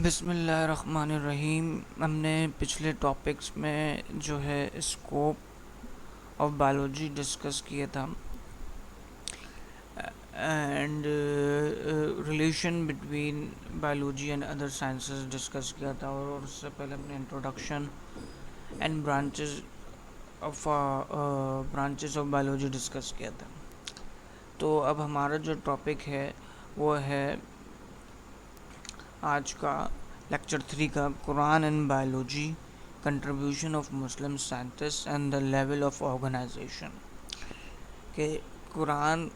بسم اللہ الرحمن الرحیم. ہم نے پچھلے ٹاپکس میں جو ہے اسکوپ آف بایولوجی ڈسکس کیا تھا and relation between biology and other sciences discuss کیا تھا، اور اس سے پہلے ہم نے introduction and branches of biology discuss کیا تھا. تو اب ہمارا جو ٹاپک ہے وہ ہے آج کا لیکچر 3 کا Quran and biology contribution of Muslim scientist and the level of organisation. کہ قرآن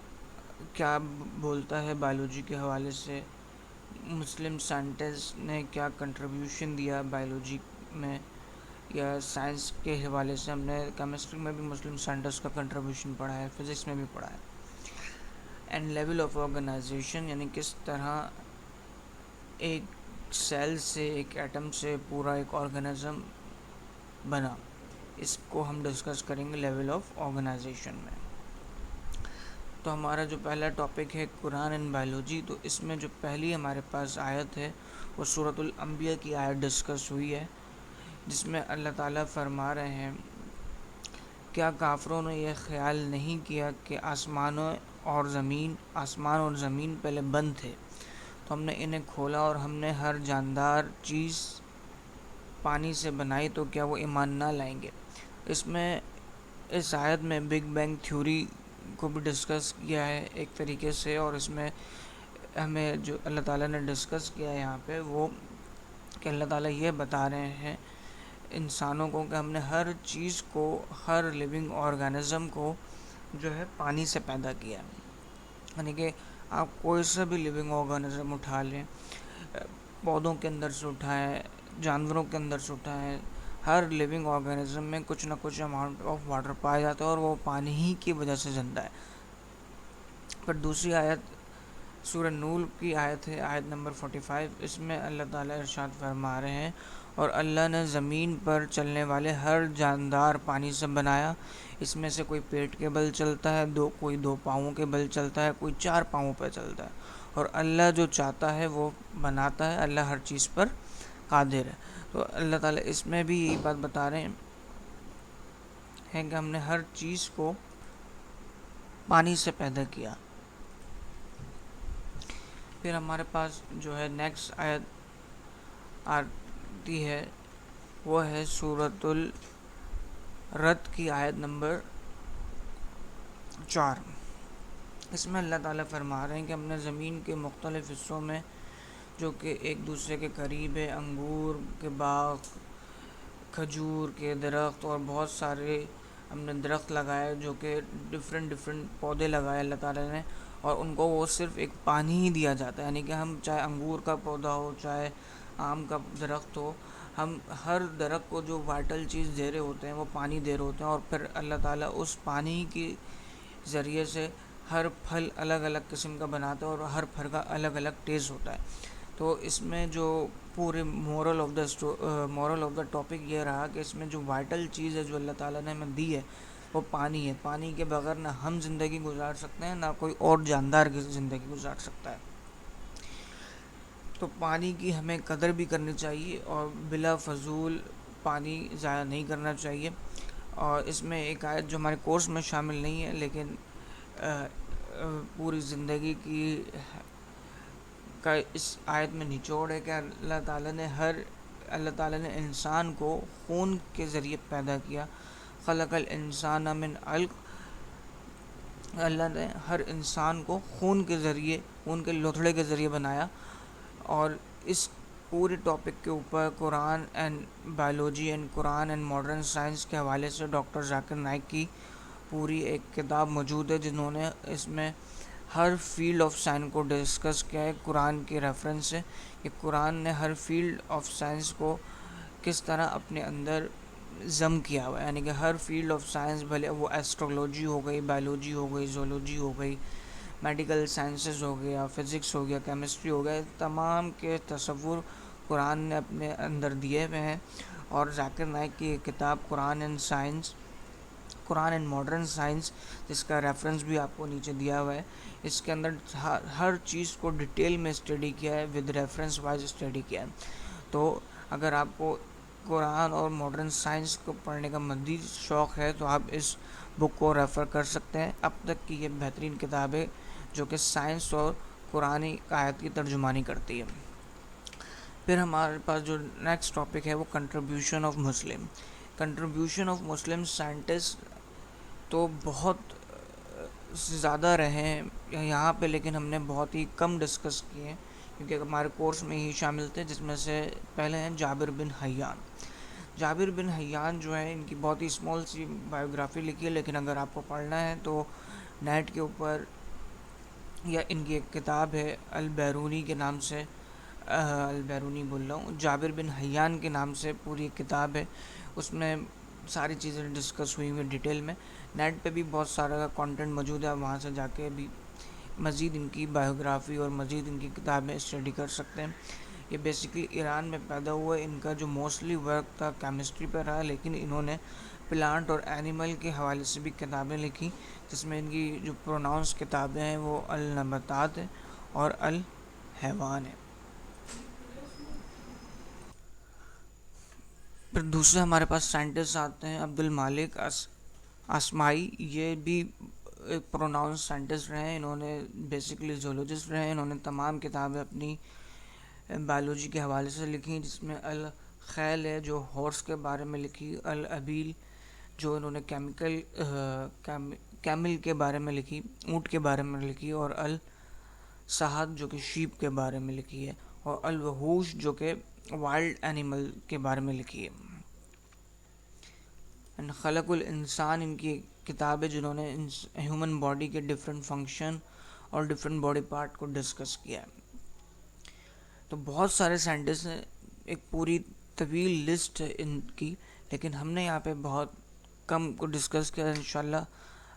کیا بولتا ہے بایولوجی کے حوالے سے، مسلم سائنٹسٹ نے کیا کنٹریبیوشن دیا بایولوجی میں، یا سائنس کے حوالے سے ہم نے کیمسٹری میں بھی مسلم سائنٹسٹ کا کنٹریبیوشن پڑھا ہے، فزکس میں بھی پڑھا ہے. اینڈ لیول آف آرگنائزیشن یعنی کس طرح ایک سیل سے، ایک ایٹم سے پورا ایک آرگنزم بنا، اس کو ہم ڈسکس کریں گے لیول آف آرگنائزیشن میں. تو ہمارا جو پہلا ٹاپک ہے قرآن اینڈ بایولوجی، تو اس میں جو پہلی ہمارے پاس آیت ہے وہ سورۃ الانبیاء کی آیت ڈسکس ہوئی ہے، جس میں اللہ تعالیٰ فرما رہے ہیں کیا کافروں نے یہ خیال نہیں کیا کہ آسمان اور زمین پہلے بند تھے، تو ہم نے انہیں کھولا اور ہم نے ہر جاندار چیز پانی سے بنائی، تو کیا وہ ایمان نہ لائیں گے. اس آیت میں بگ بینگ تھیوری کو بھی ڈسکس کیا ہے ایک طریقے سے، اور اس میں ہمیں جو اللہ تعالیٰ نے ڈسکس کیا ہے یہاں پہ وہ کہ اللہ تعالیٰ یہ بتا رہے ہیں انسانوں کو کہ ہم نے ہر چیز کو، ہر لیونگ آرگینزم کو جو ہے پانی سے پیدا کیا ہے. یعنی کہ آپ کوئی سا بھی لیونگ آرگینزم اٹھا لیں، پودوں کے اندر سے اٹھائیں، جانوروں کے اندر سے اٹھائیں، ہر لیونگ آرگینزم میں کچھ نہ کچھ اماؤنٹ آف واٹر پایا جاتا ہے، اور وہ پانی ہی کی وجہ سے زندہ ہے. پر دوسری آیت سورہ نور کی آیت ہے، آیت نمبر 45. اس میں اللہ تعالیٰ ارشاد فرما رہے ہیں اور اللہ نے زمین پر چلنے والے ہر جاندار پانی سے بنایا، اس میں سے کوئی پیٹ کے بل چلتا ہے، کوئی 2 پاؤں کے بل چلتا ہے، کوئی 4 پاؤں پہ چلتا ہے، اور اللہ جو چاہتا ہے وہ بناتا ہے، اللہ ہر چیز پر قادر ہے. تو اللہ تعالیٰ اس میں بھی یہی بات بتا رہے ہیں کہ ہم نے ہر چیز کو پانی سے پیدا کیا. پھر ہمارے پاس جو ہے نیکسٹ آیت آتی ہے وہ ہے سورۃ الرعد کی آیت نمبر 4. اس میں اللہ تعالیٰ فرما رہے ہیں کہ ہم نے زمین کے مختلف حصوں میں جو کہ ایک دوسرے کے قریب ہے، انگور کے باغ، کھجور کے درخت اور بہت سارے ہم نے درخت لگائے، جو کہ ڈفرینٹ پودے لگائے اللہ تعالیٰ نے، اور ان کو وہ صرف ایک پانی ہی دیا جاتا ہے. یعنی کہ ہم چاہے انگور کا پودا ہو، چاہے آم کا درخت ہو، ہم ہر درخت کو جو وائٹل چیز دے رہے ہوتے ہیں وہ پانی دے رہے ہوتے ہیں، اور پھر اللہ تعالیٰ اس پانی کے ذریعے سے ہر پھل الگ الگ قسم کا بناتا ہے، اور ہر پھل کا الگ الگ ٹیسٹ ہوتا ہے. تو اس میں جو پورے مورل آف دا ٹاپک یہ رہا کہ اس میں جو وائٹل چیز ہے جو اللہ تعالیٰ نے ہمیں دی ہے وہ پانی ہے. پانی کے بغیر نہ ہم زندگی گزار سکتے ہیں، نہ کوئی اور جاندار کی زندگی گزار سکتا ہے. تو پانی کی ہمیں قدر بھی کرنی چاہیے، اور بلا فضول پانی ضائع نہیں کرنا چاہیے. اور اس میں ایک آیت جو ہمارے کورس میں شامل نہیں ہے، لیکن پوری زندگی کی کا اس آیت میں نچوڑ ہے کہ اللہ تعالیٰ نے انسان کو خون کے ذریعے پیدا کیا. خلق الانسان من علق. اللہ نے ہر انسان کو خون کے لوتھڑے کے ذریعے بنایا. اور اس پورے ٹاپک کے اوپر Quran and biology and Quran and modern science کے حوالے سے ڈاکٹر ذاکر نائک کی پوری ایک کتاب موجود ہے، جنہوں نے اس میں ہر فیلڈ آف سائنس کو ڈسکس کیا ہے قرآن کے ریفرنس سے، کہ قرآن نے ہر فیلڈ آف سائنس کو کس طرح اپنے اندر ضم کیا ہوا ہے. یعنی کہ ہر فیلڈ آف سائنس، بھلے وہ ایسٹرولوجی ہو گئی، بایولوجی ہو گئی، زولوجی ہو گئی، میڈیکل سائنسز ہو گیا، فزکس ہو گیا، کیمسٹری ہو گیا، تمام کے تصور قرآن نے اپنے اندر دیے ہوئے ہیں. اور ذاکر نائک کی کتاب Quran and science Quran and modern science, جس کا ریفرنس بھی آپ کو نیچے دیا ہوا ہے. اس کے اندر ہر چیز کو ڈیٹیل میں اسٹڈی کیا ہے، ود ریفرنس وائز اسٹڈی کیا ہے. تو اگر آپ کو قرآن اور ماڈرن سائنس کو پڑھنے کا مزید شوق ہے تو آپ اس بک کو ریفر کر سکتے ہیں. اب تک کی یہ بہترین کتاب ہے جو کہ سائنس اور قرآنی آیت کی ترجمانی کرتی ہے. پھر ہمارے پاس جو نیکسٹ ٹاپک ہے وہ contribution of Muslim. Contribution of Muslim scientist تو بہت زیادہ رہے ہیں یہاں پہ، لیکن ہم نے بہت ہی کم ڈسکس کیے ہیں کیونکہ ہمارے کورس میں ہی شامل تھے، جس میں سے پہلے ہیں جابر بن حیان. جابر بن حیان جو ہے، ان کی بہت ہی اسمال سی بایوگرافی لکھی ہے، لیکن اگر آپ کو پڑھنا ہے تو نیٹ کے اوپر، یا ان کی ایک کتاب ہے البیرونی کے نام سے، البیرونی بول رہا ہوں، جابر بن حیان کے نام سے پوری کتاب ہے. اس میں ساری چیزیں ڈسکس ہوئی ہوئی ڈیٹیل میں. نیٹ پہ بھی بہت سارا کانٹینٹ موجود ہے، وہاں سے جا کے بھی مزید ان کی بایوگرافی اور مزید ان کی کتابیں اسٹڈی کر سکتے ہیں. یہ بیسکلی ایران میں پیدا ہوئے، ان کا جو موسٹلی ورک تھا کیمسٹری پہ رہا، لیکن انہوں نے پلانٹ اور اینیمل کے حوالے سے بھی کتابیں لکھی، جس میں ان کی جو پروناؤنس کتابیں ہیں وہ النباتات ہیں اور الحیوان ہیں. پھر دوسرے ہمارے پاس سائنٹسٹ آتے ہیں عبد المالک اسماعی. یہ بھی ایک پروناؤنس سائنٹسٹ رہے ہیں، انہوں نے بیسکلی زولوجسٹ رہے ہیں. انہوں نے تمام کتابیں اپنی بایولوجی کے حوالے سے لکھی، جس میں الخیل ہے جو ہارس کے بارے میں لکھی، الابیل جو انہوں نے کیمل کے بارے میں لکھی، اونٹ کے بارے میں لکھی، اور السحد جو کہ شیپ کے بارے میں لکھی ہے، اور الوحوش جو کہ وائلڈ اینیمل کے بارے میں لکھی ہے. خلق الانسان ان کی کتاب ہے جنہوں نے ہیومن باڈی کے ڈفرینٹ فنکشن اور ڈفرینٹ باڈی پارٹ کو ڈسکس کیا ہے. تو بہت سارے سائنٹسٹ ہیں، ایک پوری طویل لسٹ ہے ان کی، لیکن ہم نے یہاں پہ بہت کم کو ڈسکس کیا. انشاءاللہ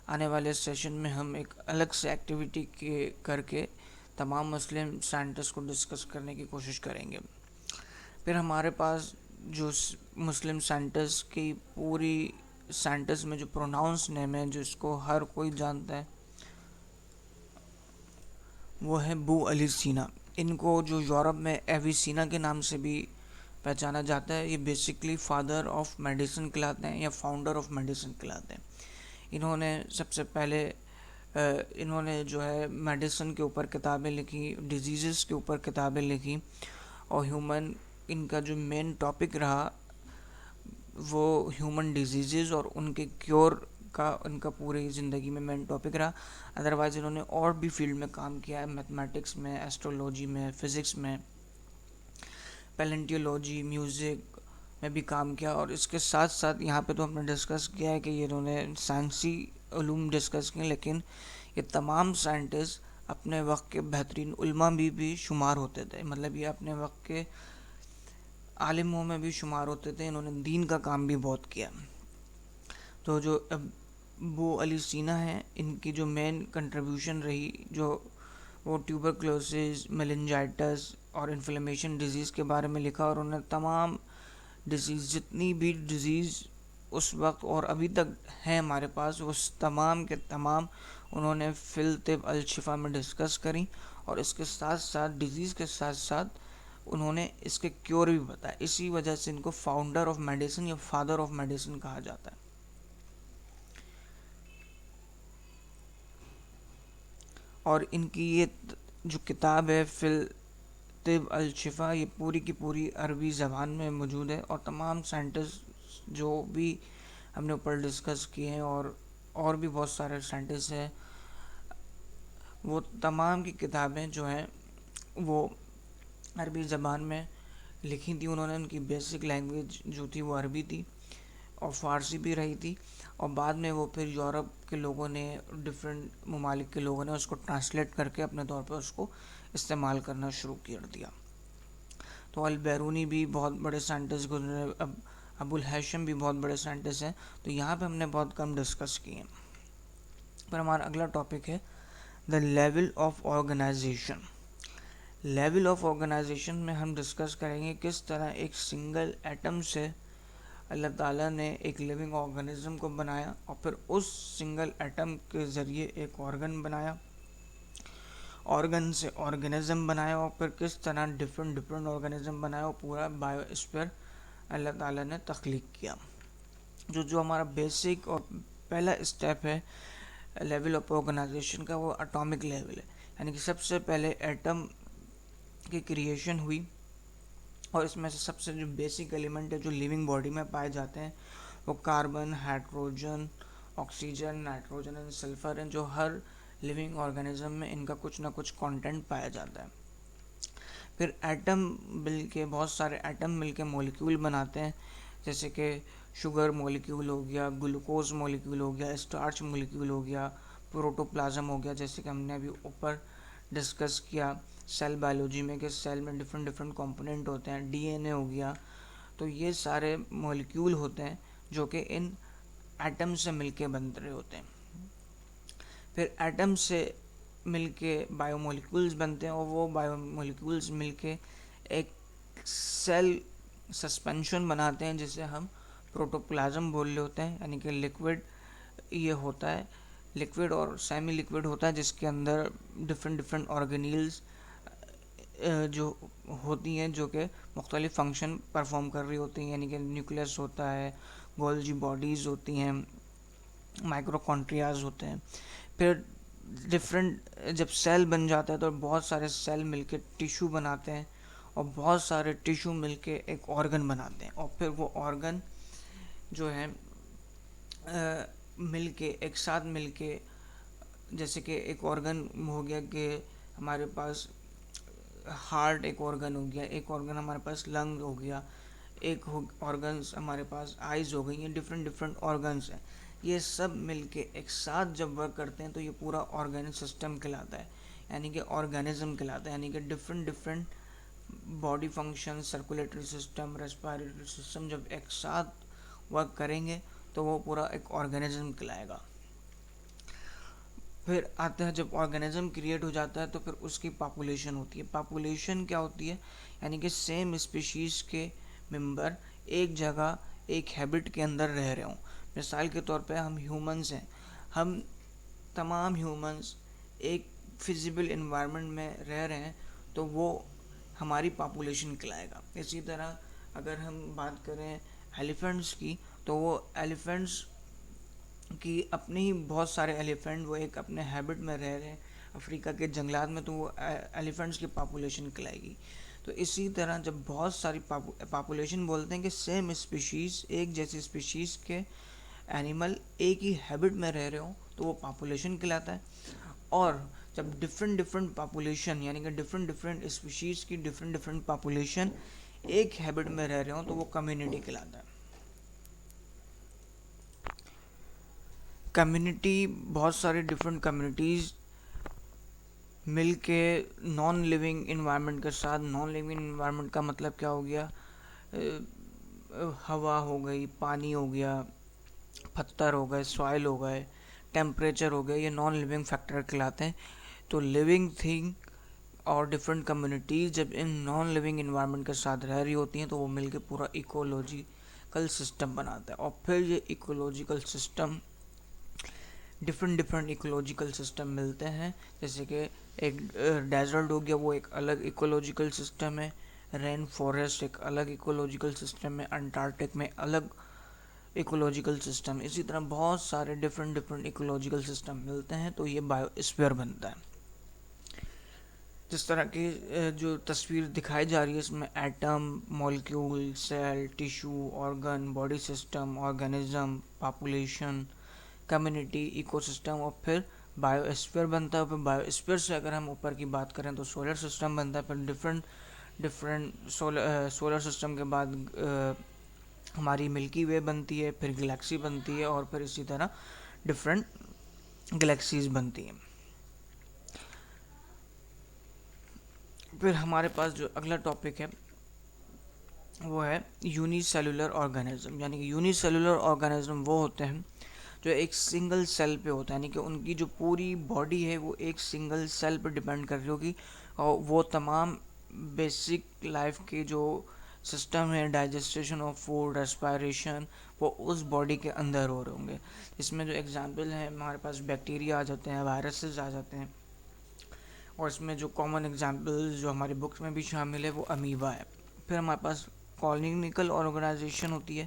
آنے والے سیشن میں ہم ایک الگ سے ایکٹیویٹی کر کے تمام مسلم سائنٹسٹ کو ڈسکس کرنے کی کوشش کریں گے. پھر ہمارے پاس جو مسلم سائنٹسٹ کی پوری سائنٹسٹ میں جو پروناؤنس نیم ہے، جو اس کو ہر کوئی جانتا ہے، وہ ہے ابو علی سینا. ان کو جو یورپ میں ایویسینا کے نام سے بھی پہچانا جاتا ہے. یہ بیسکلی فادر آف میڈیسن کہلاتے ہیں یا فاؤنڈر آف میڈیسن کہلاتے ہیں. انہوں نے سب سے پہلے انہوں نے جو ہے میڈیسن کے اوپر کتابیں لکھی، ڈیزیزز کے اوپر کتابیں لکھی، اور ہیومن ان کا جو مین ٹاپک رہا وہ ہیومن ڈیزیزز اور ان کے کیور کا ان کا پوری زندگی میں مین ٹاپک رہا. ادروائز انہوں نے اور بھی فیلڈ میں کام کیا ہے، میتھمیٹکس میں، ایسٹرولوجی میں، فزکس میں، پیلنٹیولوجی، میوزک میں بھی کام کیا. اور اس کے ساتھ ساتھ یہاں پہ تو ہم نے ڈسکس کیا ہے کہ انہوں نے سائنسی علوم ڈسکس کیے، لیکن یہ تمام سائنٹسٹ اپنے وقت کے بہترین علماء بھی شمار ہوتے تھے. مطلب یہ اپنے وقت کے عالموں میں بھی شمار ہوتے تھے. انہوں نے دین کا کام بھی بہت کیا. تو جو ابو علی سینا ہیں، ان کی جو مین کنٹریبیوشن رہی، جو وہ ٹیوبرکلوسس، ملنجائٹس اور انفلیمیشن ڈیزیز کے بارے میں لکھا، اور انہوں نے تمام ڈیزیز، جتنی بھی ڈیزیز اس وقت اور ابھی تک ہیں ہمارے پاس، وہ تمام کے تمام انہوں نے فی الطب الشفا میں ڈسکس کریں. اور اس کے ساتھ ساتھ ڈیزیز کے ساتھ ساتھ انہوں نے اس کے کیور بھی بتایا. اسی وجہ سے ان کو فاؤنڈر آف میڈیسن یا فادر آف میڈیسن کہا جاتا ہے. اور ان کی یہ جو کتاب ہے فی الطب الشفا، یہ پوری کی پوری عربی زبان میں موجود ہے. اور تمام سائنٹسٹ جو بھی ہم نے اوپر ڈسکس کیے ہیں، اور بھی بہت سارے سائنٹسٹ ہیں، وہ تمام کی کتابیں جو ہیں وہ عربی زبان میں لکھی تھی. انہوں نے ان کی بیسک لینگویج جو تھی وہ عربی تھی اور فارسی بھی رہی تھی، اور بعد میں وہ پھر یورپ کے لوگوں نے، ڈفرینٹ ممالک کے لوگوں نے اس کو ٹرانسلیٹ کر کے اپنے طور پر اس کو استعمال کرنا شروع کر دیا. تو البیرونی بھی بہت بڑے سائنٹسٹ گزرے، ابو الہیثم بھی بہت بڑے سائنٹسٹ ہیں. تو یہاں پہ ہم نے بہت کم ڈسکس کیے ہیں. پر ہمارا اگلا ٹاپک ہے the level of organization. Level of organization میں ہم ڈسکس کریں گے کس طرح ایک سنگل ایٹم سے اللہ تعالیٰ نے ایک لیونگ آرگنزم کو بنایا اور پھر اس سنگل ایٹم کے ذریعے ایک آرگن بنایا، آرگن سے آرگنزم بنایا، اور پھر کس طرح ڈفرینٹ آرگنزم بنایا، اور پورا بایو اسفیئر اللہ تعالیٰ نے تخلیق کیا۔ جو ہمارا بیسک اور پہلا اسٹیپ ہے لیول آف آرگنائزیشن کا، وہ اٹامک لیول ہے، یعنی کہ سب سے پہلے ایٹم کی کریشن ہوئی، اور اس میں سے سب سے جو بیسک ایلیمنٹ ہے جو لیونگ باڈی میں پائے جاتے ہیں وہ carbon, hydrogen, oxygen, nitrogen and sulphur ہیں، جو ہر لیونگ آرگنزم میں ان کا کچھ نہ کچھ کانٹینٹ پایا جاتا ہے۔ پھر ایٹم مل کے، بہت سارے ایٹم مل کے مولیکیول بناتے ہیں، جیسے کہ شوگر مولیکیول ہو گیا، گلوکوز مولیکیول ہو گیا، اسٹارچ مولیکیول ہو گیا، پروٹوپلازم ہو گیا، جیسے کہ ہم نے ابھی اوپر ڈسکس کیا سیل بایولوجی میں کہ سیل میں ڈفرینٹ کمپوننٹ ہوتے ہیں، ڈی این اے ہو گیا۔ تو یہ سارے مولیکیول ہوتے ہیں جو کہ ان ایٹم سے مل کے بن رہے ہوتے ہیں۔ پھر ایٹم سے مل کے بایو مولیکولز بنتے ہیں، اور وہ بایو مولیکولز مل کے ایک سیل سسپینشن بناتے ہیں جسے ہم پروٹوپلازم بول رہے ہوتے ہیں، یعنی کہ لکوڈ یہ ہوتا ہے، لکوڈ اور سیمی لکوڈ ہوتا ہے، جس کے اندر ڈفرینٹ آرگینیلز جو ہوتی ہیں جو کہ مختلف فنکشن پرفارم کر رہی ہوتی ہیں، یعنی کہ نیوکلیس ہوتا ہے، گولجی باڈیز ہوتی ہیں، مائکروکونٹریاز ہوتے ہیں۔ پھر جب سیل بن جاتا ہے تو بہت سارے سیل مل کے ٹیشو بناتے ہیں، اور بہت سارے ٹیشو مل کے ایک آرگن بناتے ہیں، اور پھر وہ آرگن جو ہے مل کے ایک ساتھ مل کے، جیسے کہ ایک آرگن ہو گیا کہ ہمارے پاس ہارٹ ایک آرگن ہو گیا، ایک آرگن ہمارے پاس لنگ ہو گیا، ایک آرگنس ہمارے پاس آئیز ہو گئی ہیں، ڈفرینٹ آرگنس ہیں۔ یہ سب مل کے ایک ساتھ جب ورک کرتے ہیں تو یہ پورا آرگینک سسٹم کہلاتا ہے، یعنی کہ آرگینزم کہلاتا ہے، یعنی کہ different body function, circulatory system, respiratory system جب ایک ساتھ ورک کریں گے تو وہ پورا ایک آرگینزم کہلائے گا۔ پھر آتا ہے جب آرگینزم کریٹ ہو جاتا ہے تو پھر اس کی پاپولیشن ہوتی ہے۔ پاپولیشن کیا ہوتی ہے؟ یعنی کہ سیم اسپیشیز کے ممبر ایک جگہ ایک ہیبٹ کے اندر رہ رہے ہوں۔ مثال کے طور پہ ہم ہیومنز ہیں، ہم تمام ہیومنز ایک فزیبل انوائرمنٹ میں رہ رہے ہیں تو وہ ہماری پاپولیشن کہلائے گا۔ اسی طرح اگر ہم بات کریں ایلیفینٹس کی تو وہ ایلیفینٹس کی اپنے ہی بہت سارے ایلیفینٹ وہ ایک اپنے ہیبٹ میں رہ رہے ہیں افریقہ کے جنگلات میں، تو وہ ایلیفینٹس کی پاپولیشن کہلائے گی۔ تو اسی طرح جب بہت ساری پاپولیشن بولتے ہیں کہ سیم اسپیشیز، ایک جیسی اسپیشیز کے اینیمل ایک ہی ہیبٹ میں رہ رہے ہوں تو وہ پاپولیشن کہلاتا ہے۔ اور جب ڈفرینٹ پاپولیشن، یعنی کہ ڈفرینٹ اسپیشیز کی ڈفرینٹ پاپولیشن ایک ہیبٹ میں رہ رہے ہوں تو وہ کمیونٹی کہلاتا ہے۔ کمیونٹی، بہت سارے ڈفرینٹ کمیونٹیز مل کے نان لیونگ انوائرمنٹ کے ساتھ، نان لیونگ انوائرمنٹ کا مطلب کیا ہو گیا؟ ہوا ہو گئی، پانی ہو گیا، پتھر ہو گئے، سوائل ہو گئے، ٹیمپریچر ہو گیا، یہ نان لیونگ فیکٹر کہلاتے ہیں۔ تو لیونگ تھنگ اور ڈفرینٹ کمیونٹیز جب ان نان لیونگ انوائرمنٹ کے ساتھ رہ رہی ہوتی ہیں تو وہ مل کے پورا ایکولوجیکل سسٹم بناتا ہے، اور پھر یہ ecological system different ecological system ملتے ہیں، جیسے کہ ایک ڈیزرٹ ہو گیا، وہ ایک الگ ایکولوجیکل سسٹم ہے، رین فارسٹ ایک الگ ایکولوجیکل سسٹم ہے، انٹارکٹک میں الگ ایکولوجیکل سسٹم۔ اسی طرح بہت سارے ڈفرینٹ ایکولوجیکل سسٹم ملتے ہیں تو یہ بایو اسفیئر بنتا ہے۔ جس طرح کی جو تصویر دکھائی جا رہی ہے اس میں atom, molecule, cell, tissue, organ, body system, organism, population, community, ecosystem, اور پھر بایو اسفیئر بنتا ہے۔ پھر بایو اسفیئر سے اگر ہم اوپر کی بات کریں تو سولر سسٹم بنتا ہے۔ پھر ڈفرینٹ سولر سسٹم کے بعد ہماری ملکی وے بنتی ہے، پھر گلیکسی بنتی ہے، اور پھر اسی طرح ڈفرینٹ گلیکسیز بنتی ہیں۔ پھر ہمارے پاس جو اگلا ٹاپک ہے وہ ہے یونی سیلولر آرگینزم، یعنی کہ یونی سیلولر آرگینزم وہ ہوتے ہیں جو ایک سنگل سیل پہ ہوتا ہے، یعنی کہ ان کی جو پوری باڈی ہے وہ ایک سنگل سیل پہ ڈیپینڈ کر رہی ہوگی، اور وہ تمام بیسک لائف کے جو سسٹم ہے ڈائجسٹیشن آف فوڈ، ریسپائریشن، وہ اس باڈی کے اندر ہو رہے ہوں گے. اس میں جو ایگزامپل ہیں ہمارے پاس بیکٹیریا آ جاتے ہیں، وائرسز آ جاتے ہیں، اور اس میں جو کامن ایگزامپل جو ہماری بکس میں بھی شامل ہے وہ امیبا ہے. پھر ہمارے پاس کالونیکل آرگنائزیشن ہوتی ہے.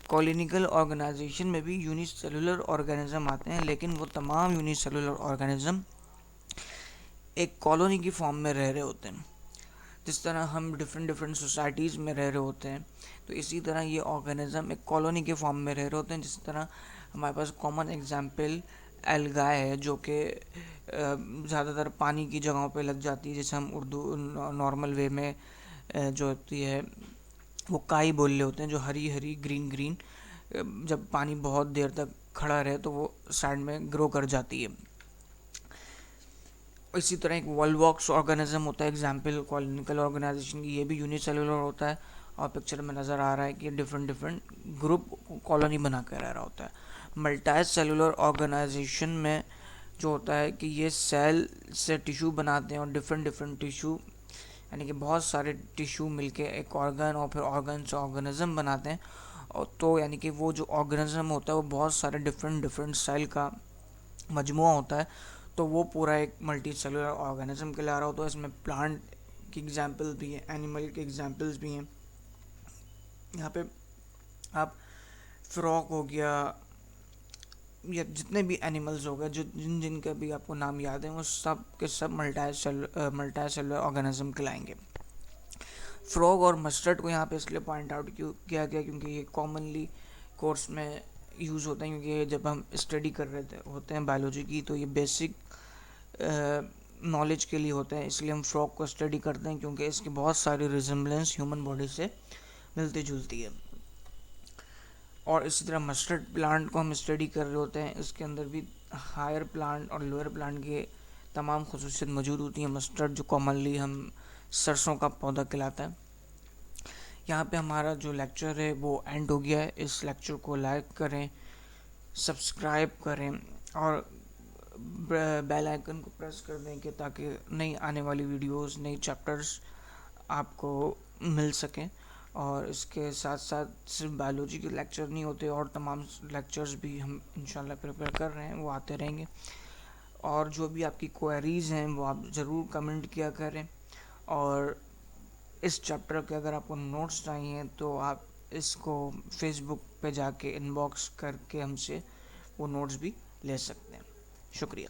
کالونیکل آرگنائزیشن میں بھی یونی سیلولر آرگینزم آتے ہیں، لیکن وہ تمام یونی سیلولر آرگینزم ایک کالونی کی فارم میں رہ رہے ہوتے ہیں. جس طرح ہم ڈفرینٹ سوسائٹیز میں رہ رہے ہوتے ہیں، تو اسی طرح یہ آرگینزم ایک کالونی کے فارم میں رہ رہے ہوتے ہیں. جس طرح ہمارے پاس کامن ایگزامپل الگائے ہے، جو کہ زیادہ تر پانی کی جگہوں پہ لگ جاتی ہے، جیسے ہم اردو نارمل وے میں جو ہوتی ہے وہ کائی بول رہے ہوتے ہیں، جو ہری ہری گرین گرین جب پانی بہت دیر تک کھڑا رہے تو وہ سائڈ میں گرو کر جاتی ہے. اسی طرح ایک والواکس آرگنزم ہوتا ہے ایگزامپل کالونیکل آرگنائزیشن کی، یہ بھی یونی سیلولر ہوتا ہے، اور پکچر میں نظر آ رہا ہے کہ ڈفرینٹ گروپ کالونی بنا کے رہ رہا ہوتا ہے. ملٹائی سیلولر آرگنائزیشن میں جو ہوتا ہے کہ یہ سیل سے ٹیشو بناتے ہیں، اور ڈفرینٹ ٹیشو یعنی کہ بہت سارے ٹیشو مل کے ایک آرگن، اور پھر آرگن سے آرگنزم بناتے ہیں. اور تو یعنی کہ وہ جو آرگنزم ہوتا ہے وہ بہت سارے ڈفرینٹ سیل کا مجموعہ ہوتا ہے، تو وہ پورا ایک ملٹی سیلولر آرگنزم کہلا رہا ہوتا ہے. اس میں پلانٹ کی ایگزامپل بھی ہیں، اینیمل کی ایگزامپلس بھی ہیں. یہاں پہ آپ فراگ ہو گیا یا جتنے بھی اینیملز ہو گئے جو جن کا بھی آپ کو نام یاد ہے، وہ سب کے سب ملٹائی سیلولر آرگنزم کہلائیں گے. فراگ اور مسٹرڈ کو یہاں پہ اس لیے پوائنٹ آؤٹ کیا گیا کیونکہ یہ کامنلی کورس میں یوز ہوتے ہیں، کیونکہ جب ہم اسٹڈی کر رہے ہوتے ہیں بایولوجی کی تو یہ بیسک نالج کے لیے ہوتے ہیں. اس لیے ہم فراگ کو اسٹڈی کرتے ہیں کیونکہ اس کی بہت ساری ریزمبلنس ہیومن باڈی سے ملتی جلتی ہے. اور اسی طرح مسٹرڈ پلانٹ کو ہم اسٹڈی کر رہے ہوتے ہیں، اس کے اندر بھی ہائر پلانٹ اور لوئر پلانٹ کے تمام خصوصیت موجود ہوتی ہیں. مسٹرڈ جو کامنلی ہم سرسوں کا پودا کہلاتا ہے. یہاں پہ ہمارا جو لیکچر ہے وہ اینڈ ہو گیا ہے. اس لیکچر کو لائک کریں، سبسکرائب کریں، اور بیل آئیکن کو پریس کر دیں کہ تاکہ نئی آنے والی ویڈیوز، نئی چیپٹرز آپ کو مل سکیں. اور اس کے ساتھ ساتھ صرف بایولوجی کے لیکچر نہیں ہوتے، اور تمام لیکچرز بھی ہم انشاءاللہ پریپیئر کر رہے ہیں، وہ آتے رہیں گے. اور جو بھی آپ کی کوئریز ہیں وہ آپ ضرور کمنٹ کیا کریں. اور اس چیپٹر کے اگر آپ کو نوٹس چاہیے تو آپ اس کو فیس بک پہ جا کے ان باکس کر کے ہم سے وہ نوٹس بھی لے سکتے ہیں. شکریہ.